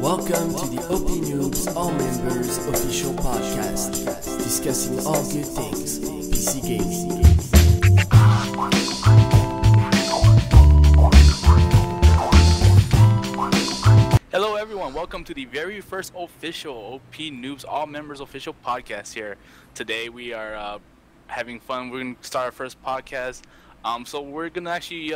Welcome to the OPNoobs All Members official podcast, discussing all good things PC gaming. Hello everyone, welcome to the very first official OPNoobs All Members official podcast here. Today we are having fun. We're going to start our first podcast. So we're going to actually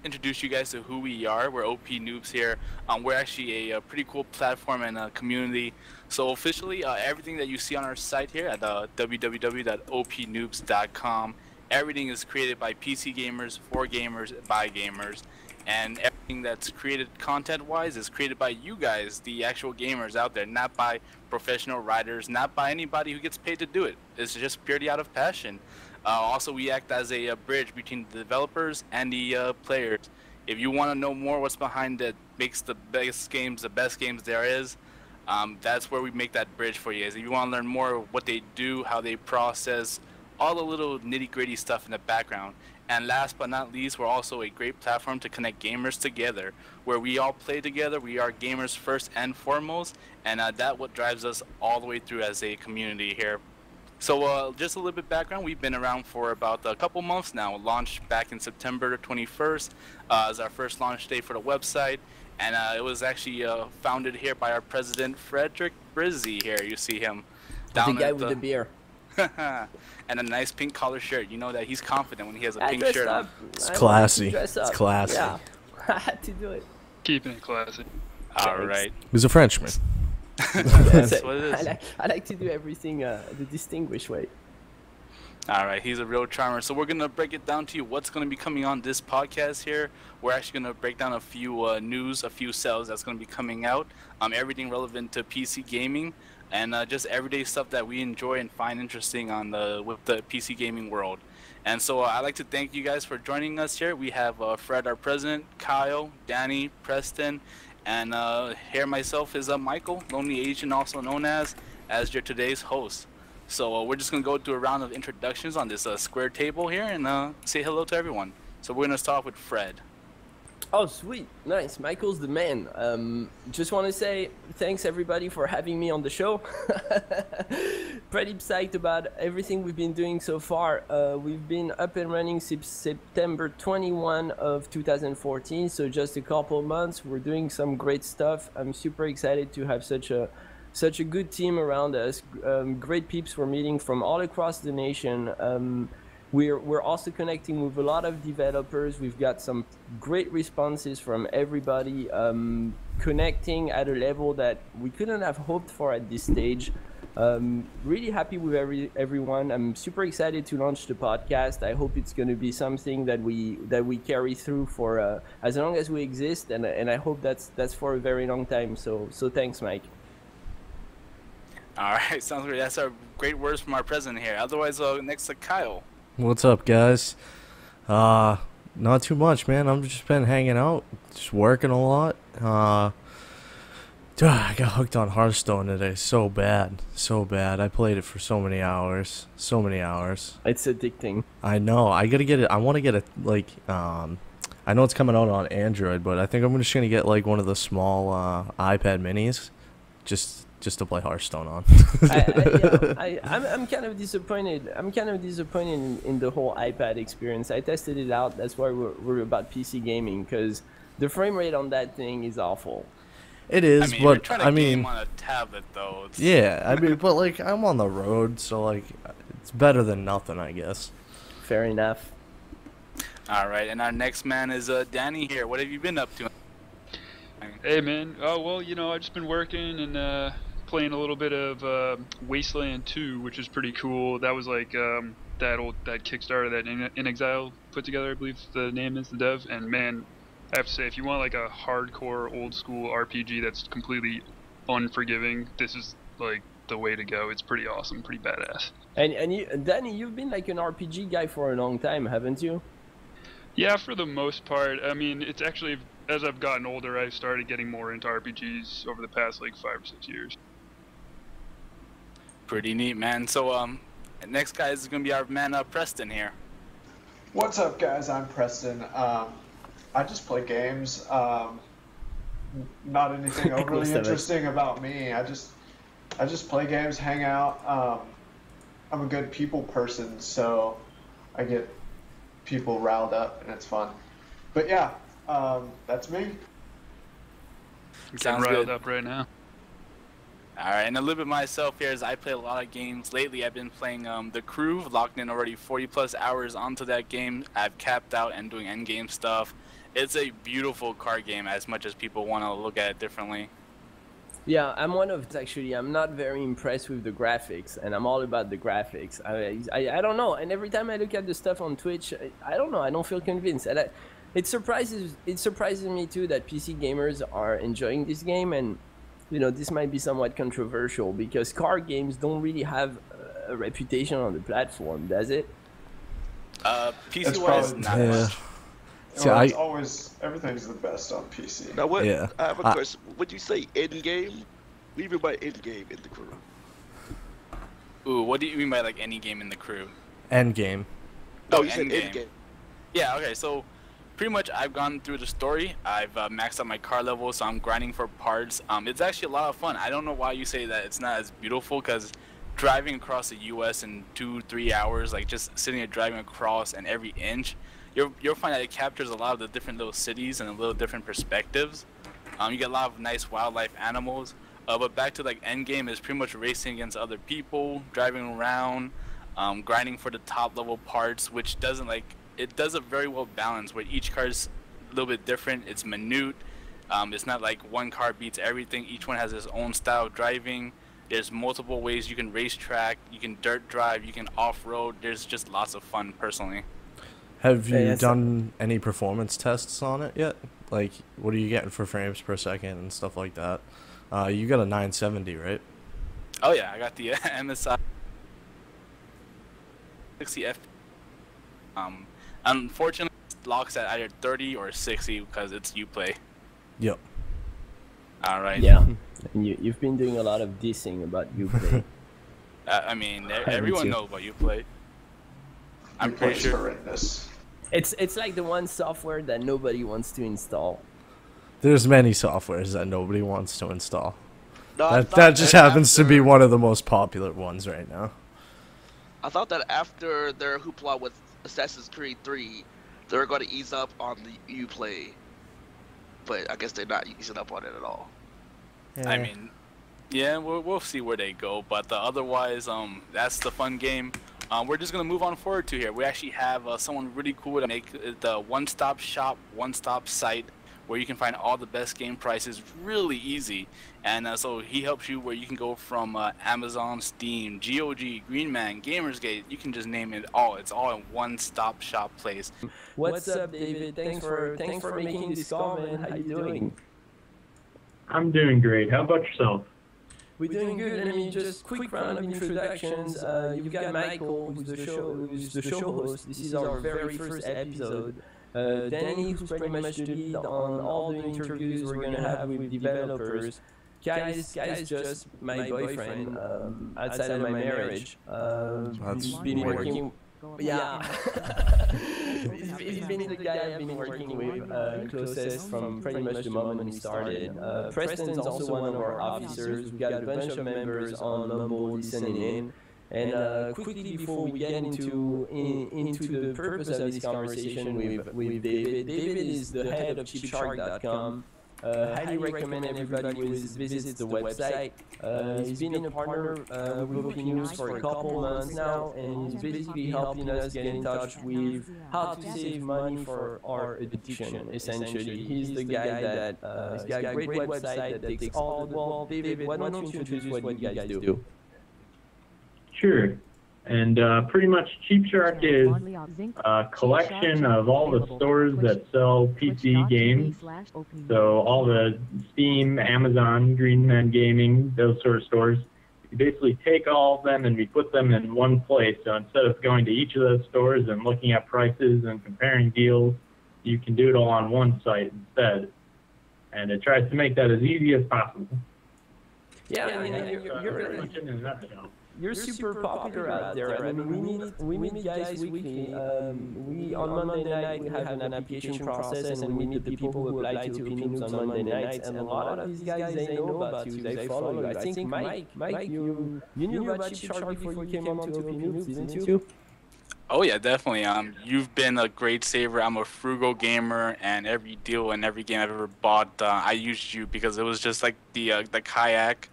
introduce you guys to who we are. We're OPNoobs here. We're actually a pretty cool platform and a community. So officially, everything that you see on our site here at www.opnoobs.com, everything is created by PC gamers, for gamers, by gamers. And everything that's created content-wise is created by you guys, the actual gamers out there, not by professional writers, not by anybody who gets paid to do it. It's just purely out of passion. Also, we act as a bridge between the developers and the players. If you want to know more what's behind that makes the best games there is, that's where we make that bridge for you guys. If you want to learn more of what they do, how they process, all the little nitty-gritty stuff in the background. And last but not least, we're also a great platform to connect gamers together, where we all play together. We are gamers first and foremost, and that's what drives us all the way through as a community here. So just a little bit of background, we've been around for about a couple months now. Launched back in September 21st as our first launch day for the website. And it was actually founded here by our president, Frederick Brizzi here. You see him down the guy with the beer. And a nice pink collar shirt. You know that he's confident when he has a pink shirt on. It's classy. It's classy. Yeah, I had to do it. Keeping it classy. All right. He's a Frenchman. That's what it is. I like to do everything the distinguished way. All right, he's a real charmer. So we're going to break it down to you what's going to be coming on this podcast here. We're actually going to break down a few news, a few sales that's going to be coming out, everything relevant to PC gaming, and just everyday stuff that we enjoy and find interesting on with the PC gaming world. And so I'd like to thank you guys for joining us here. We have Fred, our president, Kyle, Danny, Preston, and here myself is Michael, Lonely Asian, also known as your today's host. So we're just going to go through a round of introductions on this square table here and say hello to everyone. So we're going to start with Fred. Oh, sweet. Nice. Michael's the man. Just want to say thanks, everybody, for having me on the show. Pretty psyched about everything we've been doing so far. We've been up and running since September 21 of 2014, so just a couple months. We're doing some great stuff. I'm super excited to have such a good team around us. Great peeps we're meeting from all across the nation. We're also connecting with a lot of developers. We've got some great responses from everybody, connecting at a level that we couldn't have hoped for at this stage. Really happy with everyone. I'm super excited to launch the podcast. I hope it's going to be something that we carry through for as long as we exist, and I hope that's for a very long time. So thanks, Mike. All right, sounds great. That's our great words from our president here. Otherwise, next to Kyle. What's up, guys? Not too much, man. I've just been hanging out, just working a lot. I got hooked on Hearthstone today so bad. I played it for so many hours. It's addicting. I know. I gotta get it. I want to get it, like, I know it's coming out on Android, but I think I'm just gonna get, like, one of the small iPad minis, just to play Hearthstone on. I'm kind of disappointed. I'm kind of disappointed in the whole iPad experience. I tested it out. That's why we're about PC gaming, because the frame rate on that thing is awful. It is, but you're trying to game on a tablet though. Yeah, I mean, but like I'm on the road, so like it's better than nothing, I guess. Fair enough. All right, and our next man is Danny here. What have you been up to? Hey man, oh well, you know, I've just been working and playing a little bit of Wasteland 2, which is pretty cool. That was like that Kickstarter that In Exile put together, I believe the name is, the dev. And man, I have to say, if you want like a hardcore old school RPG that's completely unforgiving, this is like the way to go. It's pretty awesome, pretty badass. And you, Danny, you've been like an RPG guy for a long time, haven't you? Yeah, for the most part. I mean, it's actually, as I've gotten older, I started getting more into RPGs over the past like 5 or 6 years. Pretty neat, man. So next guy is gonna be our man Preston here. What's up, guys? I'm Preston. I just play games. not anything overly Most of it. interesting about me. I just play games, hang out. I'm a good people person, so I get people riled up, and it's fun. But yeah, that's me. Sounds riled good. up right now. All right, and a little bit myself here is I play a lot of games. Lately, I've been playing The Crew, locked in already 40+ hours onto that game. I've capped out and doing endgame stuff. It's a beautiful card game as much as people want to look at it differently. Yeah, I'm one of actually. I'm not very impressed with the graphics, and I'm all about the graphics. I don't know. And every time I look at the stuff on Twitch, I don't know. I don't feel convinced. And it surprises me too that PC gamers are enjoying this game. And you know, this might be somewhat controversial because card games don't really have a reputation on the platform, does it? PC wise, not much. See, Well, it's always everything's the best on PC. Now what? Yeah. I have a question. Would you say end game? What do you mean by end game in the Crew? Ooh, what do you mean by like any game in The Crew? End game. No, Oh, you said endgame. end game. Yeah, okay, so pretty much I've gone through the story. I've maxed out my car level, so I'm grinding for parts. It's actually a lot of fun. I don't know why you say that it's not as beautiful, because driving across the U.S. in 2-3 hours, like just sitting there driving across, and every inch, you'll find that it captures a lot of the different little cities and a little different perspectives. You get a lot of nice wildlife animals. But back to like endgame is pretty much racing against other people, driving around, grinding for the top level parts, which doesn't like, it does a very well balanced where each car is a little bit different. It's minute. It's not like one car beats everything. Each one has its own style of driving. There's multiple ways you can racetrack, you can dirt drive, you can off-road. There's just lots of fun personally. Have you Yeah, done any performance tests on it yet? Like, what are you getting for frames per second and stuff like that? You got a 970, right? Oh yeah, I got the MSI 60 F. Unfortunately, it locks at either 30 or 60 because it's Uplay. Yep. All right. Yeah. And you've been doing a lot of dissing about Uplay. I mean, everyone knows about Uplay. I'm pretty It's sure. horrendous. It's like the one software that nobody wants to install. There's many softwares that nobody wants to install. No, I thought That just happens to be after- one of the most popular ones right now. I thought that after their hoopla with Assassin's Creed 3, they were going to ease up on the Uplay, but I guess they're not easing up on it at all. I mean, yeah, we'll see where they go. But otherwise, that's the fun game. We're just gonna move on forward to here. We actually have someone really cool to make the one-stop shop, one-stop site where you can find all the best game prices really easy. And so he helps you where you can go from Amazon, Steam, GOG, Greenman, Gamersgate. You can just name it all. It's all in one-stop shop place. What's up, David? Thanks for making this call, man. How you doing? I'm doing great. How about yourself? We're doing good. I mean, just quick round of introductions. You've got Micheal, who's the show host. This is our very first episode. Danny, who's pretty much the lead on all the interviews we're gonna have with developers. Guy's just my boyfriend outside of my marriage. He's been working. Yeah, he's been the guy I've been working with closest from pretty much the moment we started. Preston's also one of our officers. We got a bunch of members on Mumble listening in. And quickly before we get into the purpose of this conversation with David, David is the head of CheapShark.com. Highly recommend everybody visits the website. He's been a partner with OPNoobs for a couple months now, and he's basically helping us get in touch with how to save money for our addiction, essentially. He's the guy that he's got a great website that takes all the... Well, David, why don't you introduce what you guys do? Sure. And pretty much CheapShark is a collection of all the stores that sell PC games. So all the Steam, Amazon, Greenman Gaming, those sort of stores. We basically take all of them and we put them in one place. So instead of going to each of those stores and looking at prices and comparing deals, you can do it all on one site instead. And it tries to make that as easy as possible. Yeah, I mean, Pretty much in a nutshell. you're super popular out there. I mean, we meet guys weekly. We on Monday night we have an application process, and we meet the people who apply to OPNoobs on Monday nights. And a lot of these guys, they know about you, they follow you. I think Mike, you knew about CheapShark before you came on to OPNoobs, didn't you? Oh yeah, definitely. You've been a great saver. I'm a frugal gamer, and every deal and every game I've ever bought, I used you because it was just like the kayak.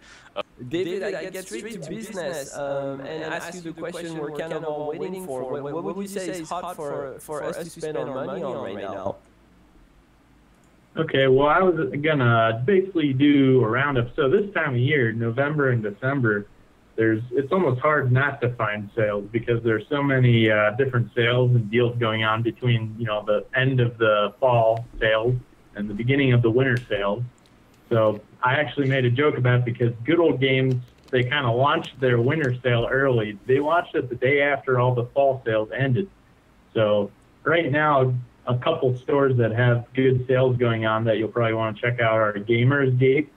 David, I get straight to business and ask you the question we're kind of all waiting for. What would you say is hot for us to spend our money on right now? Okay, well, I was gonna basically do a roundup. So this time of year, November and December, it's almost hard not to find sales because there's so many different sales and deals going on between the end of the fall sales and the beginning of the winter sales. So I actually made a joke about it because Good Old Games, they kind of launched their winter sale early. They launched it the day after all the fall sales ended. So right now, a couple stores that have good sales going on that you'll probably want to check out are Gamersgate,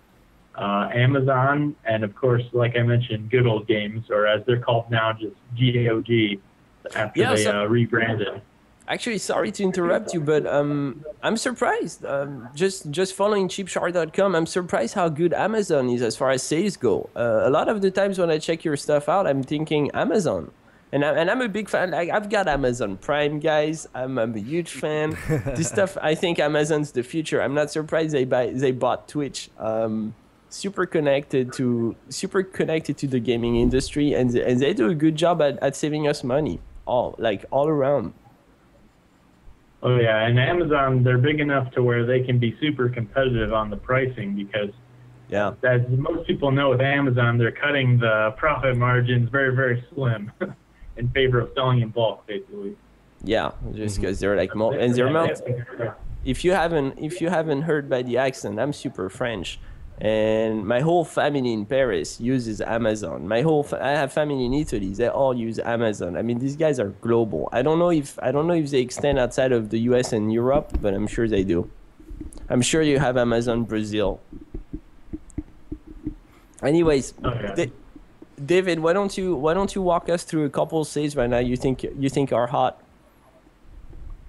Amazon, and of course, like I mentioned, Good Old Games, or as they're called now, just GOG, after they rebranded. Actually, sorry to interrupt you, but I'm surprised. Just following CheapShark.com, I'm surprised how good Amazon is as far as sales go. A lot of the times when I check your stuff out, I'm thinking Amazon. And I'm a big fan. Like, I've got Amazon Prime, guys. I'm a huge fan. This stuff, I think Amazon's the future. I'm not surprised they bought Twitch. Super connected to the gaming industry, and they do a good job at saving us money, all around. Oh yeah, and Amazon, they're big enough to where they can be super competitive on the pricing because, as most people know with Amazon, they're cutting the profit margins very, very slim in favor of selling in bulk, basically. Yeah, just because they're like more, and they're more. If you haven't heard by the accent, I'm super French. And my whole family in Paris uses Amazon. I have family in Italy. They all use Amazon. I mean, these guys are global. I don't know if they extend outside of the US and Europe, but I'm sure they do. I'm sure you have Amazon Brazil. Anyways, David, why don't you walk us through a couple sales right now you think are hot?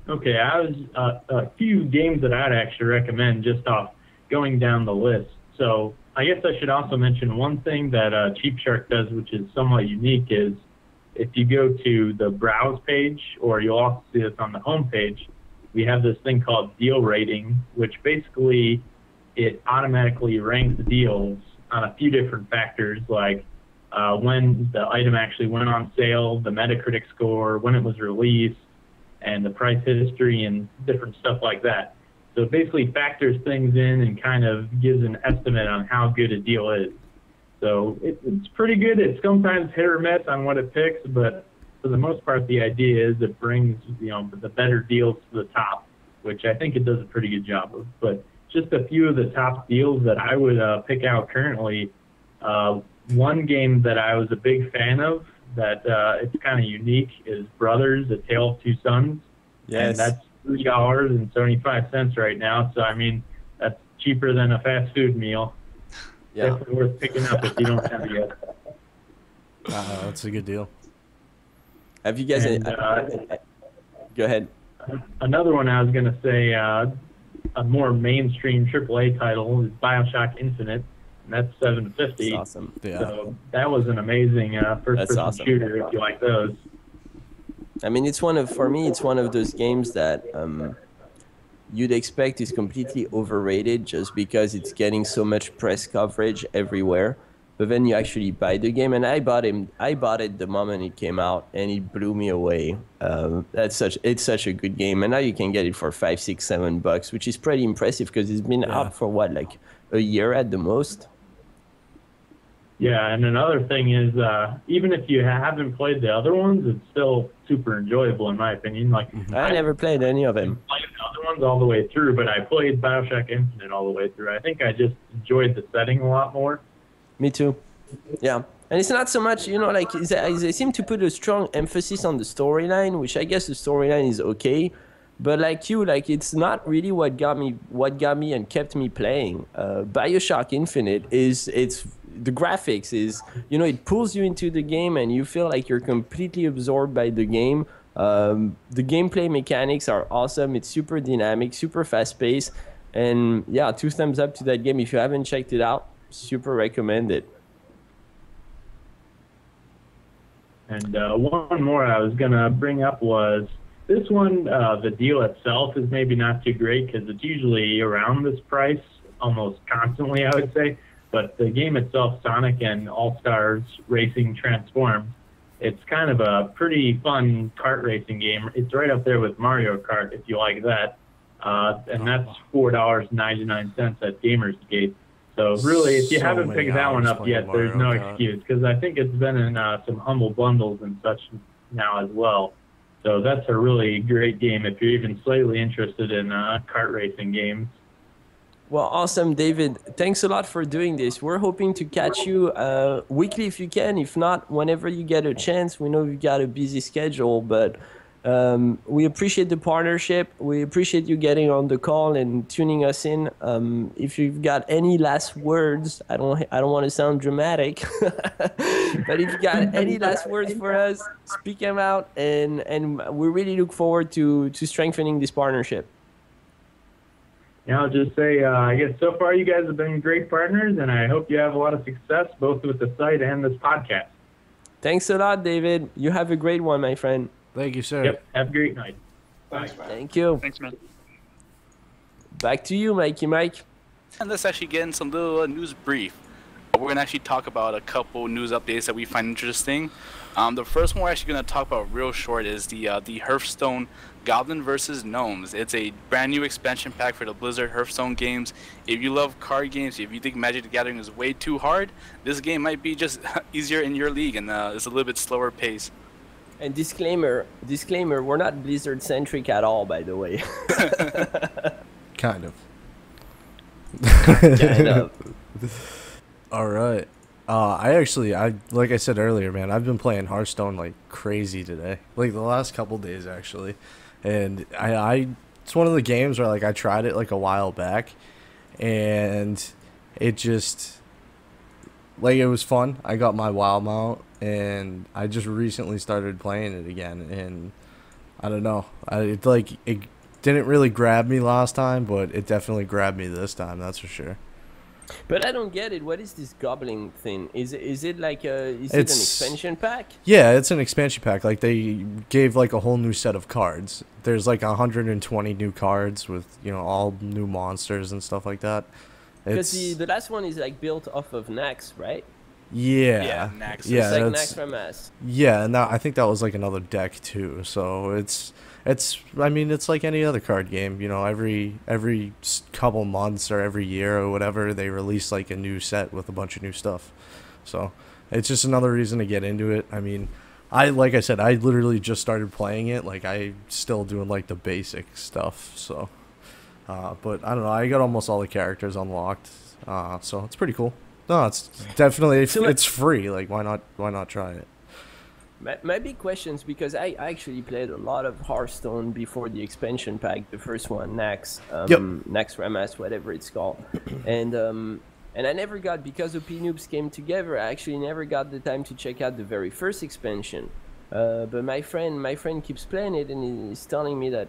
Okay, I was a few games that I'd actually recommend just off going down the list. So I guess I should also mention one thing that CheapShark does, which is somewhat unique, is if you go to the browse page, or you'll also see this on the home page, we have this thing called deal rating, which basically it automatically ranks deals on a few different factors, like when the item actually went on sale, the Metacritic score, when it was released, and the price history, and different stuff like that. So it basically factors things in and kind of gives an estimate on how good a deal is. So it's pretty good. It's sometimes hit or miss on what it picks, but for the most part, the idea is it brings the better deals to the top, which I think it does a pretty good job of. But just a few of the top deals that I would pick out currently. One game that I was a big fan of that it's kind of unique is Brothers: A Tale of Two Sons. Yes. And that's $3.75 right now. So I mean, that's cheaper than a fast food meal. Yeah. Definitely worth picking up if you don't have it yet. That's a good deal. Have you guys? Go ahead. Another one I was gonna say, a more mainstream AAA title is BioShock Infinite, and that's $7.50. That's awesome. Yeah. So that was an amazing first-person shooter if you like those. I mean, for me, it's one of those games that you'd expect is completely overrated just because it's getting so much press coverage everywhere. But then you actually buy the game, and I bought it the moment it came out, and it blew me away. It's such a good game, and now you can get it for $5, $6, $7, which is pretty impressive because it's been out for what, like a year at the most. Yeah, and another thing is, even if you haven't played the other ones, it's still super enjoyable in my opinion. Like I never played any of them. I played the other ones all the way through, but I played BioShock Infinite all the way through. I think I just enjoyed the setting a lot more. Me too. Yeah. And it's not so much, like they seem to put a strong emphasis on the storyline, which I guess the storyline is okay. But it's not really what got me and kept me playing. BioShock Infinite it's the graphics is, you know, it pulls you into the game and you feel like you're completely absorbed by the game. The gameplay mechanics are awesome. It's super dynamic, super fast paced, and yeah, 2 thumbs up to that game. If you haven't checked it out, super recommend it. And one more I was going to bring up was this one, the deal itself is maybe not too great because it's usually around this price almost constantly, I would say. But the game itself, Sonic and All-Stars Racing Transform, it's kind of a pretty fun kart racing game. It's right up there with Mario Kart if you like that. And that's $4.99 at Gamersgate. So really, if you So haven't many picked that one hours up yet, playing there's no Mario Kart. excuse because I think it's been in some humble bundles and such now as well. So that's a really great game if you're even slightly interested in kart racing games. Well, awesome, David. Thanks a lot for doing this. We're hoping to catch you weekly if you can. If not, whenever you get a chance. We know you've got a busy schedule, but we appreciate the partnership. We appreciate you getting on the call and tuning us in. If you've got any last words, I don't want to sound dramatic, but if you got any last words for us, speak them out, and we really look forward to strengthening this partnership. Yeah, I'll just say, I guess so far you guys have been great partners, and I hope you have a lot of success both with the site and this podcast. Thanks a lot, David. You have a great one, my friend. Thank you, sir. Yep, have a great night. Thanks, man. Thank you. Thanks, man. Back to you, Mikey Mike. And let's actually get in some little news brief. We're going to actually talk about a couple news updates that we find interesting. The first one we're actually going to talk about real short is the Hearthstone Goblin versus Gnomes. It's a brand new expansion pack for the Blizzard Hearthstone games. If you love card games, if you think Magic the Gathering is way too hard, this game might be just easier in your league, and it's a little bit slower pace. And disclaimer, we're not Blizzard centric at all, by the way. Kind of. Kind of. All right. I like I said earlier, man, I've been playing Hearthstone like crazy today. Like the last couple days actually. And it's one of the games where like I tried it like a while back and it just like it was fun. I got my WoW mount and I just recently started playing it again, and I don't know. It didn't really grab me last time, but it definitely grabbed me this time, that's for sure. But I don't get it. What is this Goblin thing? Is it like is it an expansion pack? Yeah, it's an expansion pack. Like they gave like a whole new set of cards. There's like 120 new cards with, you know, all new monsters and stuff like that. Because the last one is like built off of Nax, right? Yeah. Nax. Yeah, It's like that's- Nax from us. Yeah, and I think that was like another deck too. So it's I mean, it's like any other card game, you know, every couple months or every year or whatever, they release like a new set with a bunch of new stuff. So it's just another reason to get into it. I mean, like I said, I literally just started playing it. Like I still doing like the basic stuff. So, but I don't know. I got almost all the characters unlocked. So it's pretty cool. No, it's definitely, it's free. Like why not try it? My big questions, because I actually played a lot of Hearthstone before the expansion pack, the first one, Nax, Yep. Nax Ramas, whatever it's called, and I never got, because OPNoobs came together, I actually never got the time to check out the very first expansion. But my friend keeps playing it, and he's telling me that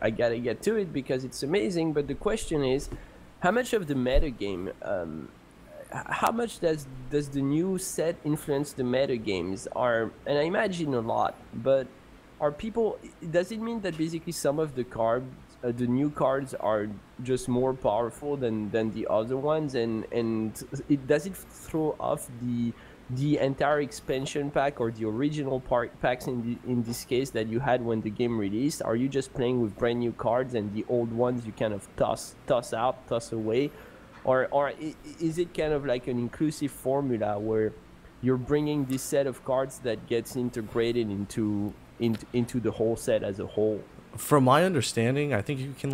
I gotta get to it because it's amazing. But the question is, how much of the meta game? How much does the new set influence the meta games? And I imagine a lot, but does it mean that basically some of the new cards are just more powerful than the other ones, and does it throw off the entire expansion pack or the original packs in this case that you had when the game released? Are you just playing with brand new cards and the old ones you kind of toss away? Or is it kind of like an inclusive formula where you're bringing this set of cards that gets integrated into the whole set as a whole? From my understanding, I think you can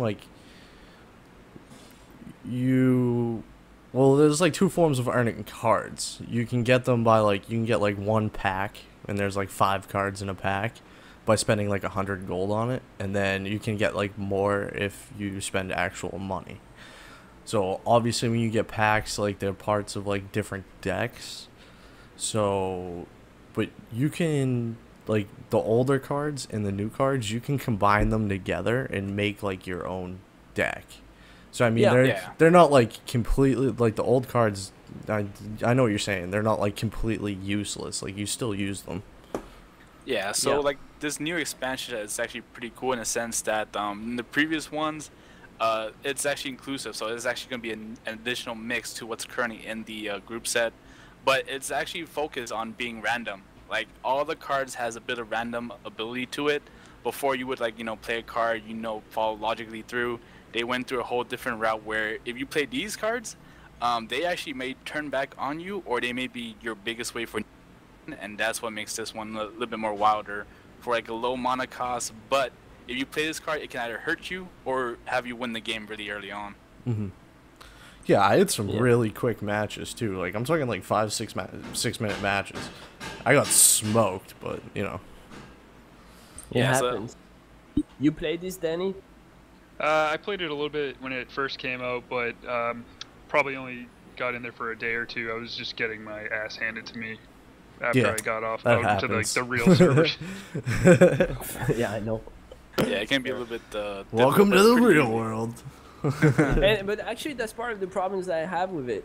well, there's like two forms of earning cards. You can get them by you can get like one pack, and there's like 5 cards in a pack by spending like 100 gold on it, and then you can get like more if you spend actual money. So obviously when you get packs, like they're parts of like different decks. So, but you can, like the older cards and the new cards, you can combine them together and make like your own deck. So I mean, they're not like completely like the old cards. I know what you're saying. They're not like completely useless. Like you still use them. Yeah. So like this new expansion is actually pretty cool in a sense that in the previous ones, it's actually inclusive. So it's actually going to be an additional mix to what's currently in the group set, but it's actually focused on being random. Like all the cards has a bit of random ability to it. Before you would like play a card, follow logically through. They went through a whole different route where if you play these cards, they actually may turn back on you, or they may be your biggest way for, and that's what makes this one a little bit more wilder for like a low mana cost. But if you play this card, it can either hurt you or have you win the game really early on. Mm-hmm. Yeah, I had some really quick matches too. Like I'm talking like 6-minute matches. I got smoked, but it happens. You played this, Danny? I played it a little bit when it first came out, but probably only got in there for a day or two. I was just getting my ass handed to me after I got off out to like the real servers. Yeah, I know. Yeah, it can be a little bit. Welcome to the real world. But actually, that's part of the problems that I have with it.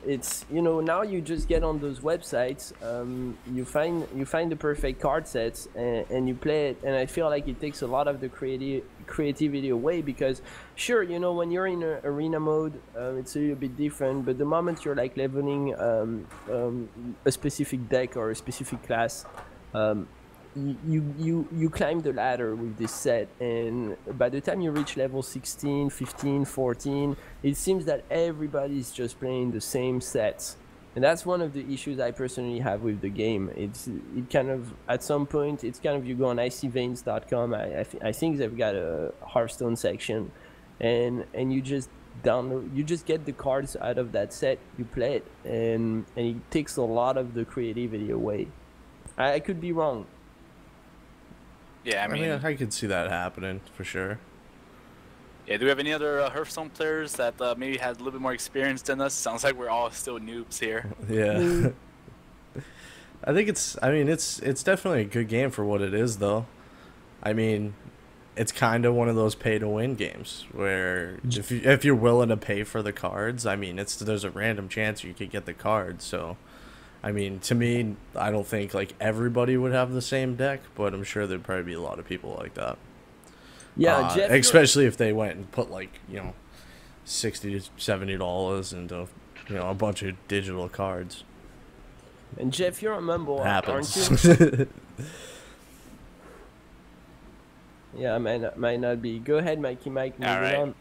It's now you just get on those websites, you find the perfect card sets and you play it, and I feel like it takes a lot of the creativity away, because sure, when you're in arena mode, it's a little bit different, but the moment you're like leveling a specific deck or a specific class, you climb the ladder with this set, and by the time you reach level 16, 15, 14, it seems that everybody's just playing the same sets, and that's one of the issues I personally have with the game. It kind of, at some point, it's kind of, you go on icveins.com, I think they've got a Hearthstone section, and you just download, you just get the cards out of that set, you play it, and it takes a lot of the creativity away. I could be wrong. Yeah, I mean, I could see that happening for sure. Yeah, do we have any other Hearthstone players that maybe had a little bit more experience than us? Sounds like we're all still noobs here. Yeah. I think it's definitely a good game for what it is, though. I mean, it's kind of one of those pay-to-win games where if you're willing to pay for the cards, I mean, there's a random chance you could get the cards, so... I mean, to me, I don't think like everybody would have the same deck, but I'm sure there'd probably be a lot of people like that. Yeah, Jeff, especially if they went and put like $60 to $70 into a bunch of digital cards. And Jeff, you're a Mumble, aren't you? Yeah, might not be. Go ahead, Mikey. Mike, moving on.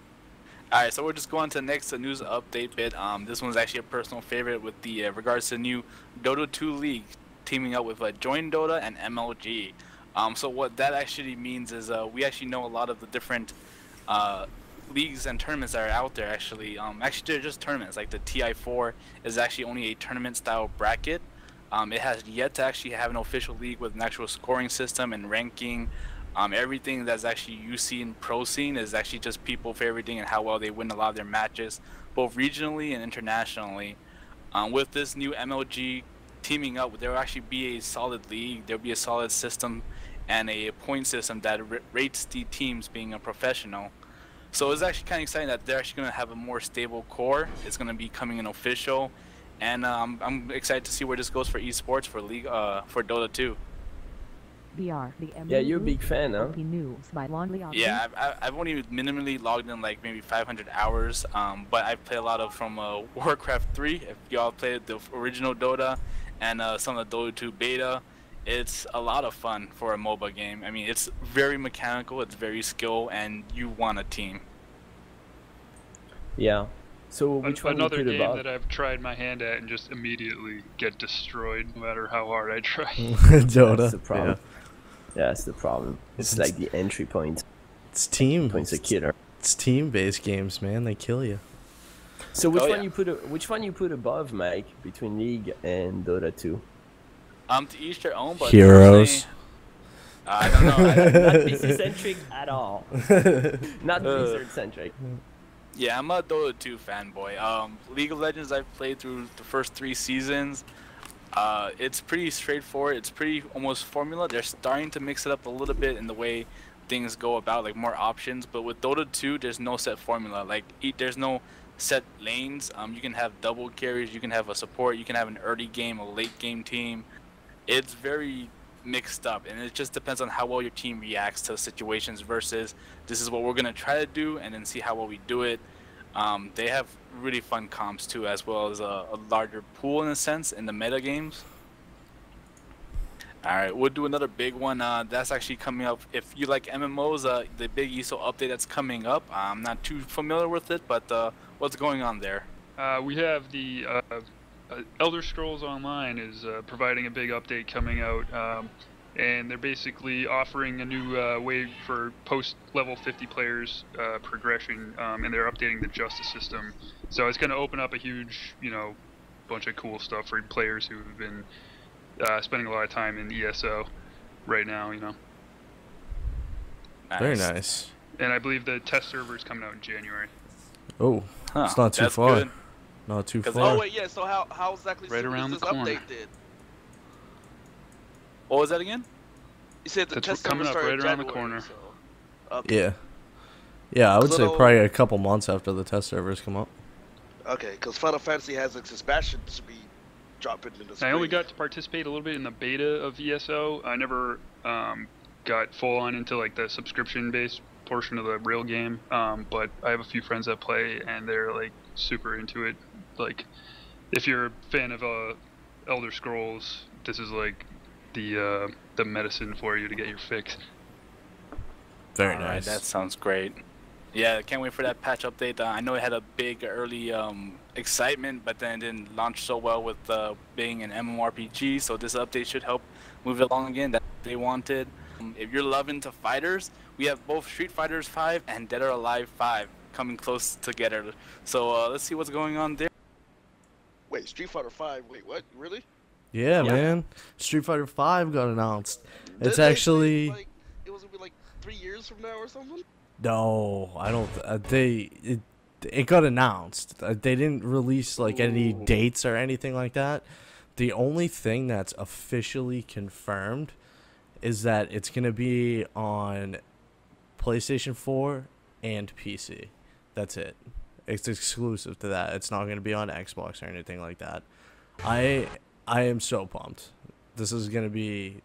Alright, so we're just going to the next news update bit. This one's actually a personal favorite with the regards to the new Dota 2 League teaming up with Join Dota and MLG. So what that actually means is we actually know a lot of the different leagues and tournaments that are out there. Actually, they're just tournaments. Like the TI4 is actually only a tournament-style bracket. It has yet to actually have an official league with an actual scoring system and ranking. Everything that's actually you see in pro scene is actually just people favoriting and how well they win a lot of their matches, both regionally and internationally. With this new MLG teaming up, there will actually be a solid league, there will be a solid system, and a point system that rates the teams being a professional. So it's actually kind of exciting that they're actually going to have a more stable core. It's going to be coming in official, and I'm excited to see where this goes for esports, for league, for Dota 2. Yeah, you're a big fan, huh? Yeah, I've only minimally logged in like maybe 500 hours, but I play a lot of from Warcraft 3, if y'all played the original Dota, and some of the Dota 2 beta. It's a lot of fun for a MOBA game. I mean, it's very mechanical, it's very skill, and you want a team. Yeah. So which one another game that I've tried my hand at and just immediately get destroyed no matter how hard I try. Dota. That's the problem. Yeah, that's the problem. It's like the entry point. It's team. Points a killer. It's team-based games, man. They kill you. So which one you put above, Mike, between League and Dota 2? To each their own, but Heroes. I don't know. Not PC-centric at all. Not Blizzard-centric. Yeah, I'm a Dota 2 fanboy. League of Legends, I've played through the first 3 seasons. It's pretty straightforward. It's pretty almost formula. They're starting to mix it up a little bit in the way things go about, like more options. But with Dota 2, there's no set formula. Like there's no set lanes. You can have double carries. You can have a support. You can have an early game, a late game team. It's very mixed up, and it just depends on how well your team reacts to situations versus this is what we're gonna try to do and then see how well we do it. They have really fun comps too, as well as a larger pool in a sense in the meta games. Alright, we'll do another big one that's actually coming up. If you like MMOs, the big ESO update that's coming up, I'm not too familiar with it, but what's going on there? We have the Elder Scrolls Online is providing a big update coming out, and they're basically offering a new way for post-level 50 players progression, and they're updating the justice system. So it's going to open up a huge, bunch of cool stuff for players who have been spending a lot of time in ESO right now, Nice. Very nice. And I believe the test server is coming out in January. Oh, Huh, it's not too that's far. good. Not too 'Cause- far. Oh wait, yeah. So how exactly Right soon around is the this corner. update then? What was that again? You said the That's test coming server up started right around the January, corner. So, okay. Yeah. Yeah, I would say Little- probably a couple months after the test servers come up. Okay, because Final Fantasy has its expansion to be dropping in the spring. I only got to participate a little bit in the beta of ESO. I never got full on into like the subscription-based portion of the real game. But I have a few friends that play, and they're like super into it. Like, if you're a fan of Elder Scrolls, this is like the medicine for you to get your fix. Very Alright, nice. that sounds great. Yeah, can't wait for that patch update. I know it had a big early excitement, but then it didn't launch so well with being an MMORPG, so this update should help move it along again that they wanted. If you're loving to fighters, we have both Street Fighters 5 and Dead or Alive 5 coming close together. So let's see what's going on there. Wait, Street Fighter 5. Wait, what? Really? Yeah, Yeah. man. Street Fighter 5 got announced. Did It's they say, actually like, it was gonna be like 3 years from now or something. no, I don't. It got announced. They didn't release like any Ooh. dates or anything like that. The only thing that's officially confirmed is that it's gonna be on PlayStation 4 and PC. That's it. It's exclusive to that. It's not gonna be on Xbox or anything like that. I am so pumped. This is gonna be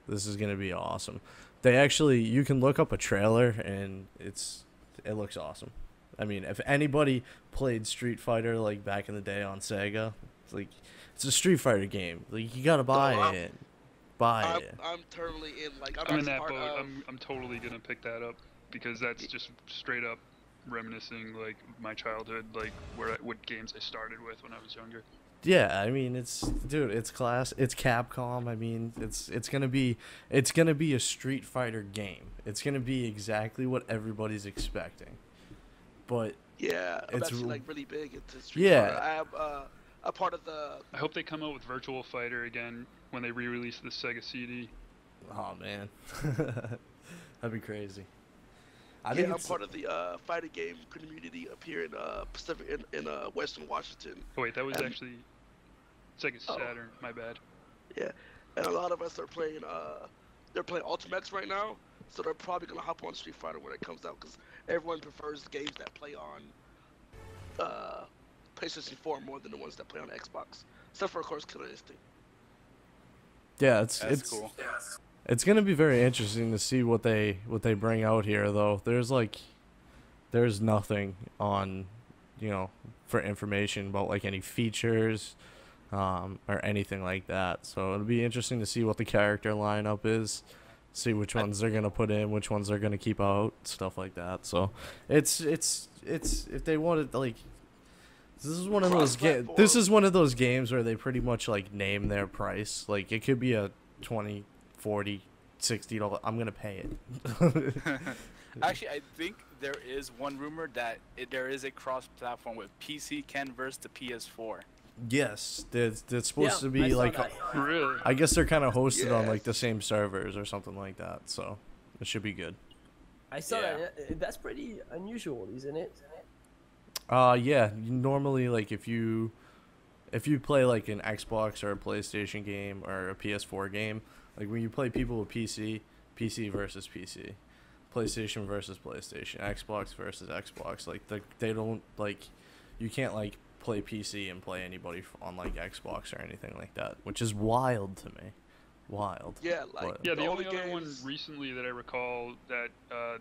awesome. They actually, you can look up a trailer and it looks awesome. I mean, if anybody played Street Fighter like back in the day on Sega, it's a Street Fighter game. Like, you gotta buy it. Buy it. I'm totally in. Like, I'm in just that part boat. of- I'm totally gonna pick that up because that's just straight up reminiscing like my childhood, like what games I started with when I was younger. Yeah, I mean, it's class. It's Capcom. I mean, it's gonna be a Street Fighter game. It's gonna be exactly what everybody's expecting. But Yeah, I'm It's actually r- like really big into Street Yeah. Fighter. I am a part of the. I hope they come out with Virtual Fighter again when they re-release the Sega CD. oh man, that'd be crazy. I Yeah, think I'm it's part of the fighting game community up here in Pacific in Western Washington. Oh wait, that was Um, actually Sega oh. Saturn. My bad. Yeah, and a lot of us are playing. They're playing Ultimax right now, so they're probably gonna hop on Street Fighter when it comes out because everyone prefers games that play on PlayStation 4 more than the ones that play on Xbox, except for of course Killer Instinct. yeah, That's it's cool. It's gonna be very interesting to see what they bring out here, though. There's nothing on, for information about like any features, or anything like that. So it'll be interesting to see what the character lineup is, see which ones they're gonna put in, which ones they're gonna keep out, stuff like that. So it's if they wanted like. This is one of those Cross-platform. This is one of those games where they pretty much like name their price. Like, it could be a 20, 40, $60. I'm gonna pay it. Actually, I think there is one rumor that there is a cross-platform with PC can versus the PS4. Yes, that's supposed to I be saw like. that. Really? I guess they're kind of hosted on like Yes. the same servers or something like that. So it should be good. I saw Yeah. that. That's pretty unusual, isn't it? Yeah. Normally, like if you play like an Xbox or a PlayStation game or a PS4 game, like when you play people with PC versus PC, PlayStation versus PlayStation, Xbox versus Xbox, like they don't like, you can't like play PC and play anybody on like Xbox or anything like that, which is wild to me. Wild. Yeah, like But- Yeah, the only other games... one recently that I recall that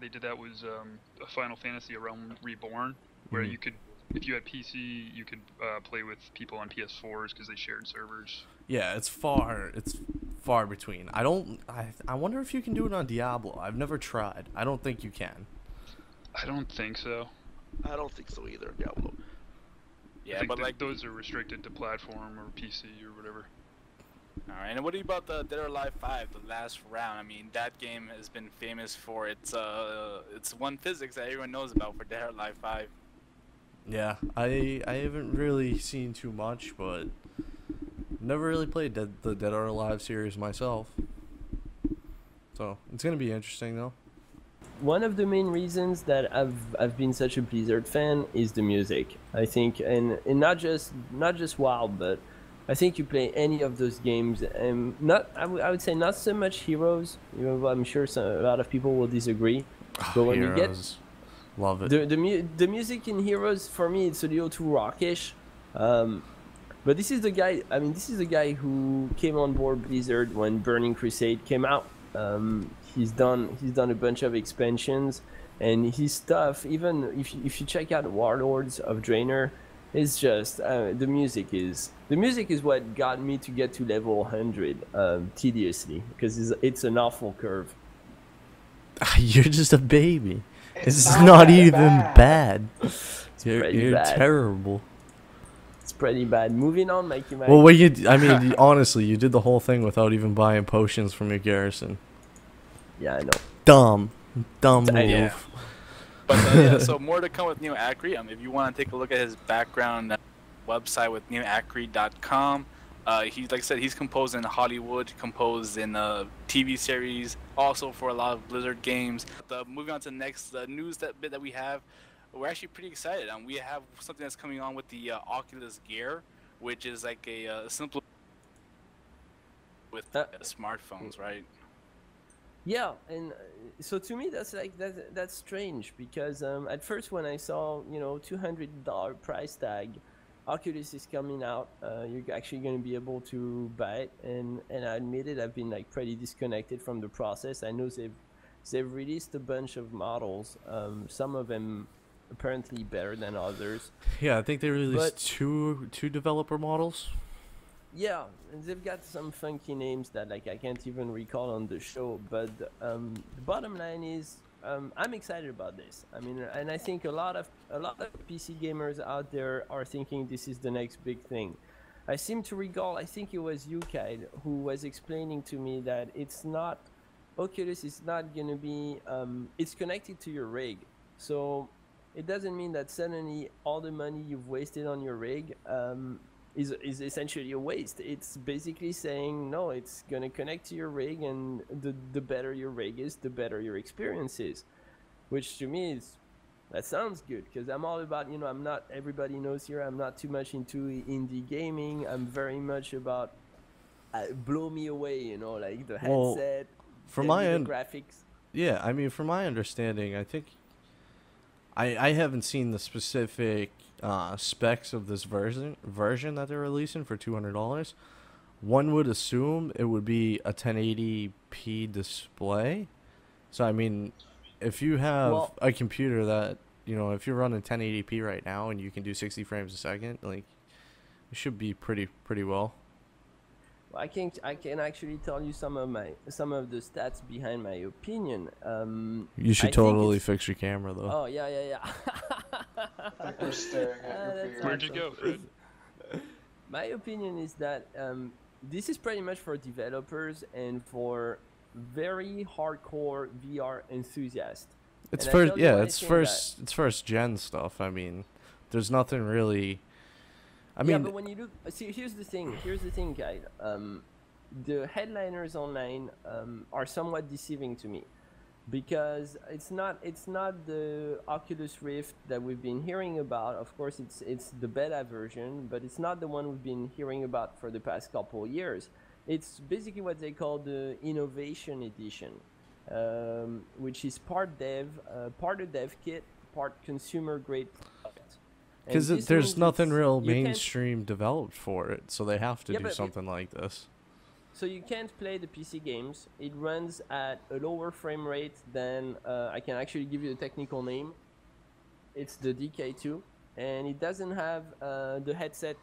they did that was a Final Fantasy: A Realm Reborn, where Mhm. you could, if you had PC, you could play with people on PS4s because they shared servers. Yeah, it's far between. I wonder if you can do it on Diablo. I've never tried. I don't think you can. I don't think so. I don't think so either, Diablo. I Yeah, think but like, those are restricted to platform or PC or whatever. all right. And what about the Dead or Alive 5, the last round? I mean, that game has been famous for its one physics that everyone knows about for Dead or Alive 5. Yeah, I haven't really seen too much, but never really played the Dead or Alive series myself. So it's gonna be interesting though. One of the main reasons that I've been such a Blizzard fan is the music. I think, and not just WoW, but I think you play any of those games, and I would say not so much Heroes. You know, I'm sure a lot of people will disagree. But when you get Heroes. Love it. the music in Heroes, for me, it's a little too rockish. But this is the guy. I mean, this is the guy who came on board Blizzard when Burning Crusade came out. He's done a bunch of expansions, and his stuff. Even if you check out Warlords of Draenor, it's just the music is what got me to get to level 100 tediously, because it's an awful curve. You're just a baby. It's It's not that even bad. You're pretty bad. terrible. It's pretty bad. Moving on, Mikey. Well, I mean, honestly, you did the whole thing without even buying potions from your garrison. Yeah, I know. Dumb move. Yeah. But yeah, so more to come with Neo Acri. If you want to take a look at his background website with neoacri.com, he, like I said, he's composed in Hollywood, composed in TV series, also for a lot of Blizzard games. Moving on to the next news bit that we have, we're actually pretty excited. We have something that's coming on with the Oculus Gear, which is like a simple with smartphones, right? Yeah, and so to me that's that's strange, because at first when I saw $200 price tag, Oculus is coming out, you're actually going to be able to buy it, and I admit it, I've been like pretty disconnected from the process. I know they've released a bunch of models, some of them apparently better than others. Yeah, I think they released two developer models. Yeah, and they've got some funky names that like I can't even recall on the show, but the bottom line is I'm excited about this. I mean, and I think a lot of PC gamers out there are thinking this is the next big thing. I seem to recall, I think it was you, Kyle, who was explaining to me that it's not, Oculus is not going to be, it's connected to your rig. So it doesn't mean that suddenly all the money you've wasted on your rig is essentially a waste. It's basically saying, no, it's going to connect to your rig, and the better your rig is, the better your experience is. Which to me that sounds good, because I'm all about, I'm not, everybody knows here, I'm not too much into indie gaming. I'm very much about blow me away, like the headset, from my end, graphics. Yeah, I mean, from my understanding, I think I haven't seen the specific specs of this version that they're releasing for $200. One would assume it would be a 1080p display. So I mean, if you have a computer that, if you're running 1080p right now and you can do 60 frames a second, like, it should be pretty well. I can actually tell you some of the stats behind my opinion. You should totally fix your camera though. Oh yeah. I think we're staring at your Where'd you go, Fred? My opinion is that this is pretty much for developers and for very hardcore VR enthusiasts. It's it's first gen stuff. I mean, there's nothing really. Yeah, but when you look, see, here's the thing, guys. The headliners online are somewhat deceiving to me. because it's not the Oculus Rift that we've been hearing about. Of course, it's the beta version, but it's not the one we've been hearing about for the past couple of years. It's basically what they call the Innovation Edition, which is part a dev kit, part consumer grade product. Because there's nothing real mainstream developed for it, so they have to do something like this. So you can't play the PC games. It runs at a lower frame rate than, I can actually give you the technical name. It's the DK2, and it doesn't have the headset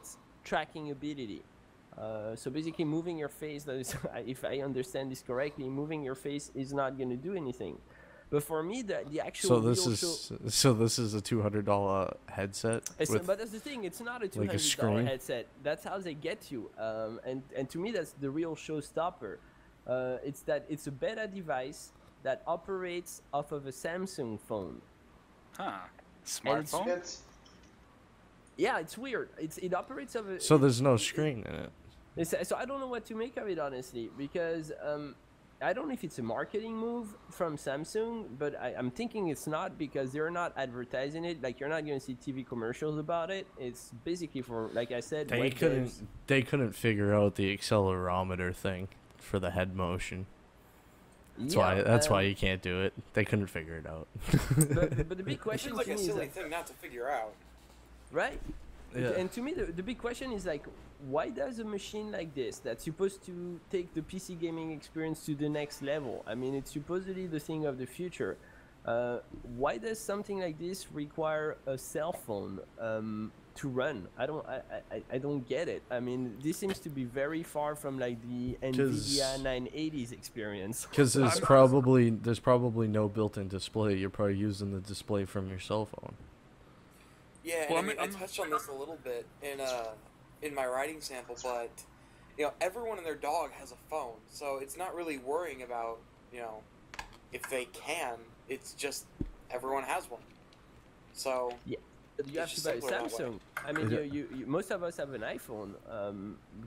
tracking ability. So basically moving your face, if I understand this correctly, moving your face is not going to do anything. But for me, the actual so this is a $200 headset. But that's the thing; it's not a $200 headset. That's how they get you. And to me, that's the real showstopper. It's a beta device that operates off of a Samsung phone. Huh? Smartphone? Yeah, it's weird. It operates off a. So there's no screen in it. So I don't know what to make of it, honestly, because I don't know if it's a marketing move from Samsung, but I'm thinking it's not, because they're not advertising it. Like, you're not going to see TV commercials about it. It's basically for, like I said, they couldn't figure out the accelerometer thing for the head motion. That's why you can't do it. They couldn't figure it out. but the big question to me is, a silly thing not to figure out. Right? Yeah. And to me, the big question is, like, why does a machine like this, that's supposed to take the PC gaming experience to the next level, I mean, it's supposedly the thing of the future, why does something like this require a cell phone to run? I don't get it. I mean, this seems to be very far from, like, the NVIDIA 980s experience. Because there's probably no built-in display. You're probably using the display from your cell phone. Yeah, and I touched on this a little bit in my writing sample, but everyone and their dog has a phone, so it's not really worrying about if they can. It's just everyone has one. So yeah, you have to buy a Samsung. I mean, you most of us have an iPhone.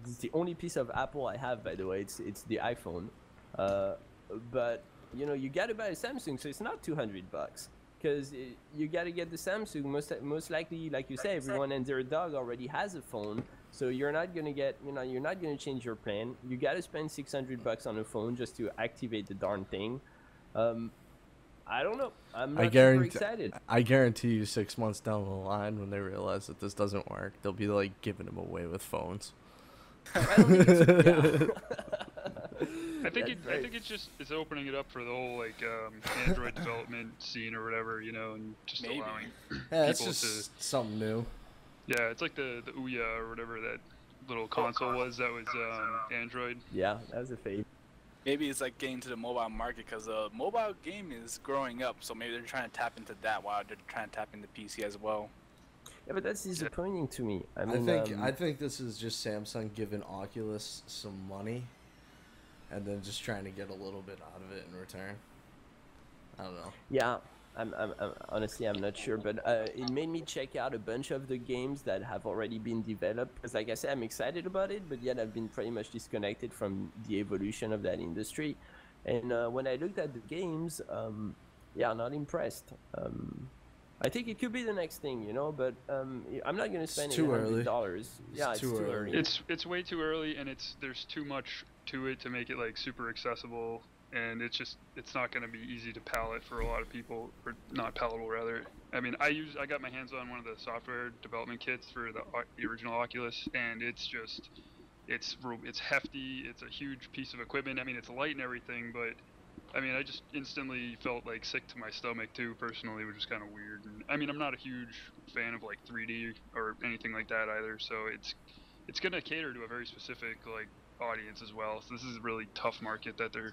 It's the only piece of Apple I have, by the way. It's the iPhone. But you got to buy a Samsung, so it's not $200. Because you got to get the Samsung. Most likely, like you say, everyone and their dog already has a phone. So you're not gonna get, you're not gonna change your plan. You got to spend $600 on a phone just to activate the darn thing. I don't know. I'm not super excited. I guarantee you, 6 months down the line, when they realize that this doesn't work, they'll be like giving them away with phones. I don't think it's, I think it's opening it up for the whole Android development scene or whatever, and just allowing people to something new. Yeah, it's like the Ouya or whatever that little console was that was Android. Yeah, that was a fade. Maybe it's like getting to the mobile market, because the mobile game is growing up, so maybe they're trying to tap into that while they're trying to tap into PC as well. Yeah, but that's disappointing to me. I mean, I think this is just Samsung giving Oculus some money, and then just trying to get a little bit out of it in return. I don't know. Yeah, I'm honestly, I'm not sure, but it made me check out a bunch of the games that have already been developed. Because, like I said, I'm excited about it, but yet I've been pretty much disconnected from the evolution of that industry. And when I looked at the games, yeah, not impressed. I think it could be the next thing, but I'm not going to spend $800. Yeah, it's too early. It's way too early, and there's too much to it to make it like super accessible, and it's not going to be easy to palate for a lot of people, or not palatable rather. I mean, I got my hands on one of the software development kits for the original Oculus, and it's hefty. It's a huge piece of equipment. I mean, it's light and everything, but I mean, I just instantly felt like sick to my stomach too, personally, which is kind of weird. And I mean, I'm not a huge fan of like 3D or anything like that either, so it's gonna cater to a very specific audience as well. So this is a really tough market that they're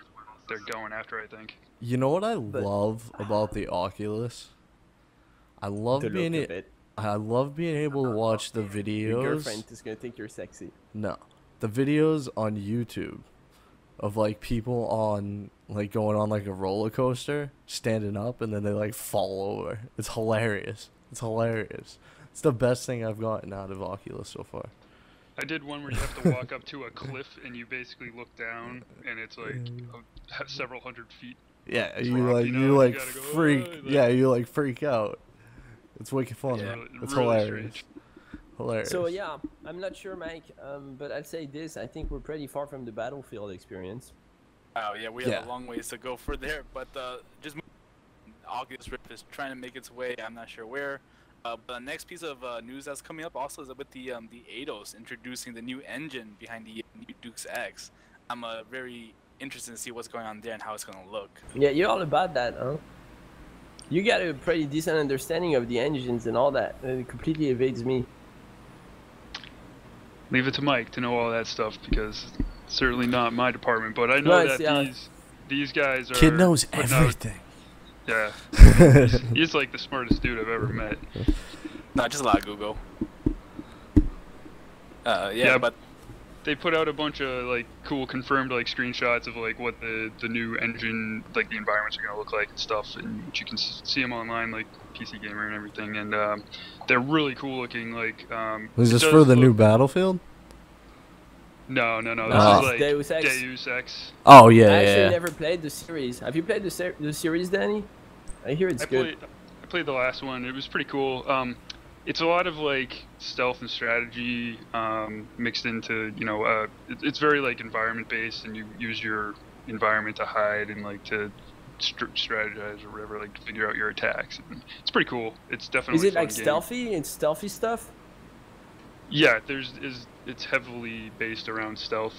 going after, I think. You know what I love about the Oculus? I love being able to watch the videos. Your girlfriend is gonna think you're sexy. No, the videos on YouTube of people on going on a roller coaster, standing up, and then they fall over. It's hilarious. It's the best thing I've gotten out of Oculus so far. I did one where you have to walk up to a cliff and you basically look down and it's several hundred feet. Yeah, It's you rough, like you you know, like you gotta go, freak. like- Yeah, you like freak out. It's wicked funny. Yeah, It's really hilarious. strange. Hilarious. So yeah, I'm not sure, Mike, but I'd say this. I think we're pretty far from the Battlefield experience. Oh yeah, we have a long ways to go for there, but just Oculus Rift is trying to make its way. I'm not sure where. But the next piece of news that's coming up also is with the Eidos introducing the new engine behind the new Deus Ex. I'm very interested to see what's going on there and how it's gonna look. Yeah, you're all about that, huh? You got a pretty decent understanding of the engines and all that. It completely evades me. Leave it to Mike to know all that stuff because it's certainly not my department. But I know No, that yeah. these guys are. Kid knows putting out- everything. Yeah, he's like the smartest dude I've ever met. Not just a lot of Google. Yeah, but they put out a bunch of like cool confirmed like screenshots of like what the new engine, like the environments are gonna look like and stuff, and you can see them online like PC Gamer and everything, and they're really cool looking. Like, Is it this does for the look- new Battlefield? No. This Oh. is like Deus Ex. Deus Ex. Oh yeah, I actually yeah. never played the series. Have you played the series, Danny? I hear it's good. I played the last one. It was pretty cool. It's a lot of like stealth and strategy mixed into, you know, it's very like environment based, and you use your environment to hide and like to strategize or whatever, like to figure out your attacks. And it's pretty cool. It's definitely. Is it a fun like game. stealthy? It's stealthy stuff? Yeah, it's heavily based around stealth,